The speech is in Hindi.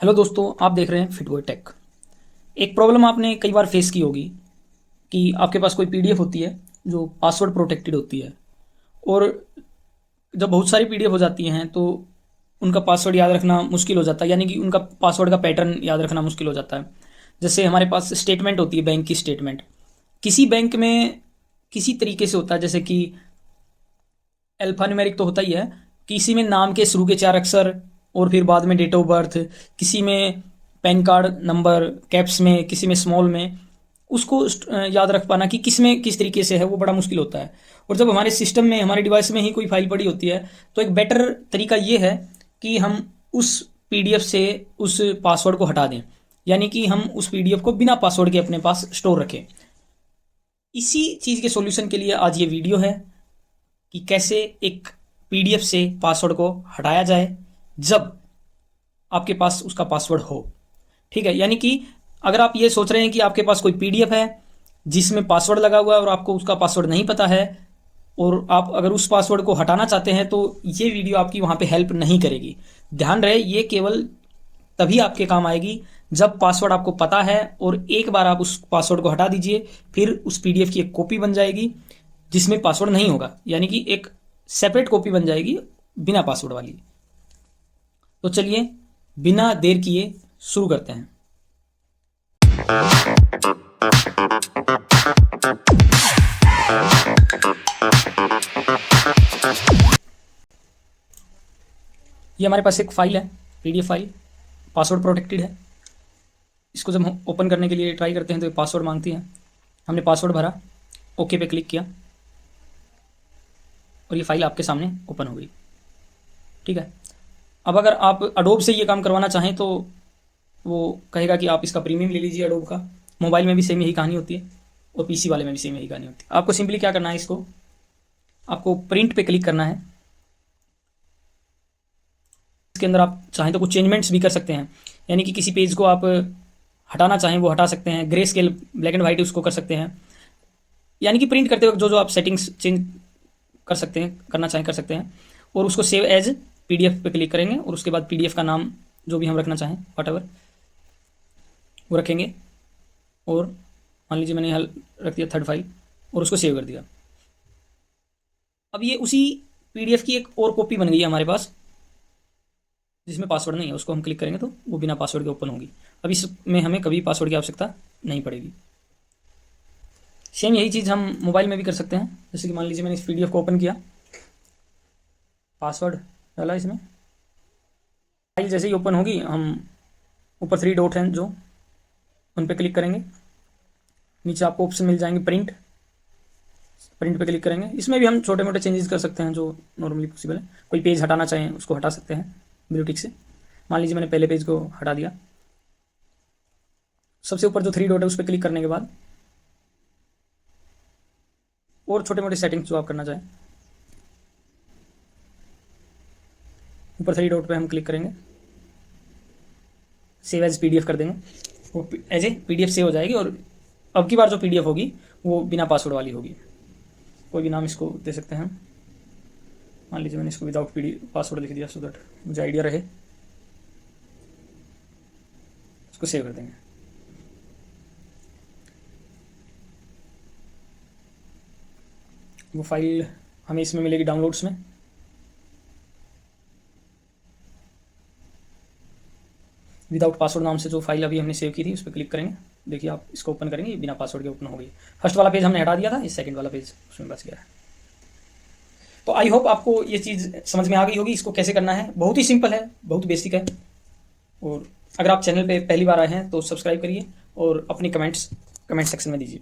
हेलो दोस्तों, आप देख रहे हैं फिटबॉय टेक। एक प्रॉब्लम आपने कई बार फेस की होगी कि आपके पास कोई पीडीएफ होती है जो पासवर्ड प्रोटेक्टेड होती है। और जब बहुत सारी पीडीएफ हो जाती हैं तो उनका पासवर्ड याद रखना मुश्किल हो जाता है, यानी कि उनका पासवर्ड का पैटर्न याद रखना मुश्किल हो जाता है। जैसे हमारे पास स्टेटमेंट होती है, बैंक की स्टेटमेंट। किसी बैंक में किसी तरीके से होता है, जैसे कि अल्फा न्यूमेरिक तो होता ही है, किसी में नाम के शुरू के 4 अक्षर और फिर बाद में डेट ऑफ बर्थ, किसी में पैन कार्ड नंबर कैप्स में, किसी में स्मॉल में। उसको याद रख पाना कि किस में किस तरीके से है वो बड़ा मुश्किल होता है। और जब हमारे सिस्टम में, हमारे डिवाइस में ही कोई फाइल पड़ी होती है तो एक बेटर तरीका ये है कि हम उस पीडीएफ से उस पासवर्ड को हटा दें, यानी कि हम उस पीडीएफ को बिना पासवर्ड के अपने पास स्टोर रखें। इसी चीज़ के सॉल्यूशन के लिए आज ये वीडियो है कि कैसे एक पीडीएफ से पासवर्ड को हटाया जाए जब आपके पास उसका पासवर्ड हो। ठीक है, यानी कि अगर आप ये सोच रहे हैं कि आपके पास कोई पीडीएफ है जिसमें पासवर्ड लगा हुआ है और आपको उसका पासवर्ड नहीं पता है, और आप अगर उस पासवर्ड को हटाना चाहते हैं, तो ये वीडियो आपकी वहां पे हेल्प नहीं करेगी। ध्यान रहे, ये केवल तभी आपके काम आएगी जब पासवर्ड आपको पता है, और एक बार आप उस पासवर्ड को हटा दीजिए, फिर उस पीडीएफ की एक कॉपी बन जाएगी जिसमें पासवर्ड नहीं होगा, यानी कि एक सेपरेट कॉपी बन जाएगी बिना पासवर्ड वाली। तो चलिए बिना देर किए शुरू करते हैं। ये हमारे पास एक फाइल है, पीडीएफ फाइल, पासवर्ड प्रोटेक्टेड है। इसको जब हम ओपन करने के लिए ट्राई करते हैं तो ये पासवर्ड मांगती है। हमने पासवर्ड भरा, ओके पे क्लिक किया और ये फाइल आपके सामने ओपन हो गई। ठीक है, अब अगर आप अडोब से ये काम करवाना चाहें तो वो कहेगा कि आप इसका प्रीमियम ले लीजिए अडोब का। मोबाइल में भी सेम यही कहानी होती है और पीसी वाले में भी सेम यही कहानी होती है। आपको सिंपली क्या करना है, इसको आपको प्रिंट पे क्लिक करना है। इसके अंदर आप चाहें तो कुछ चेंजमेंट्स भी कर सकते हैं, यानी कि किसी पेज को आप हटाना चाहें वो हटा सकते हैं। Grey scale black and white उसको कर सकते हैं, यानी कि प्रिंट करते वक्त जो जो आप सेटिंग्स चेंज कर सकते हैं, करना चाहें कर सकते हैं। और उसको सेव एज पीडीएफ पे क्लिक करेंगे और उसके बाद पीडीएफ का नाम जो भी हम रखना चाहें व्हाटएवर वो रखेंगे। और मान लीजिए मैंने यहाँ रख दिया 3rd फाइल और उसको सेव कर दिया। अब ये उसी पीडीएफ की एक और कॉपी बन गई है हमारे पास जिसमें पासवर्ड नहीं है। उसको हम क्लिक करेंगे तो वो बिना पासवर्ड के ओपन होगी। अब इसमें हमें कभी पासवर्ड की आवश्यकता नहीं पड़ेगी। सेम यही चीज़ हम मोबाइल में भी कर सकते हैं। जैसे कि मान लीजिए मैंने इस पीडीएफ को ओपन किया, पासवर्ड डाला इसमें, फाइल जैसे ही ओपन होगी हम ऊपर 3 डॉट हैं जो, उन पे क्लिक करेंगे। नीचे आपको ऑप्शन मिल जाएंगे प्रिंट, प्रिंट पे क्लिक करेंगे। इसमें भी हम छोटे मोटे चेंजेस कर सकते हैं जो नॉर्मली पॉसिबल है। कोई पेज हटाना चाहें उसको हटा सकते हैं ब्लू टिक से। मान लीजिए मैंने पहले पेज को हटा दिया। सबसे ऊपर जो 3 डॉट है उस पर क्लिक करने के बाद और छोटे मोटे सेटिंग्स जो आप करना चाहें, ऊपर 3 डॉट पे हम क्लिक करेंगे, सेव एज पीडीएफ कर देंगे। वो एज ए पीडीएफ सेव हो जाएगी और अब की बार जो पीडीएफ होगी वो बिना पासवर्ड वाली होगी। कोई भी नाम इसको दे सकते हैं हम। मान लीजिए मैंने इसको विदाउट पासवर्ड लिख दिया सो दैट मुझे आइडिया रहे। इसको सेव कर देंगे। वो फाइल हमें इसमें मिलेगी डाउनलोड्स में। विदाउट पासवर्ड नाम से जो फाइल अभी हमने सेव की थी उस पर क्लिक करेंगे। देखिए आप इसको ओपन करेंगे, बिना पासवर्ड के ओपन हो गई। फर्स्ट वाला पेज हमने हटा दिया था, इस सेकंड वाला पेज उसमें बच गया है। तो आई होप आपको ये चीज़ समझ में आ गई होगी। इसको कैसे करना है बहुत ही सिंपल है, बहुत बेसिक है। और अगर आप चैनल पे पहली बार आए हैं तो सब्सक्राइब करिए और अपनी कमेंट्स कमेंट सेक्शन में दीजिए।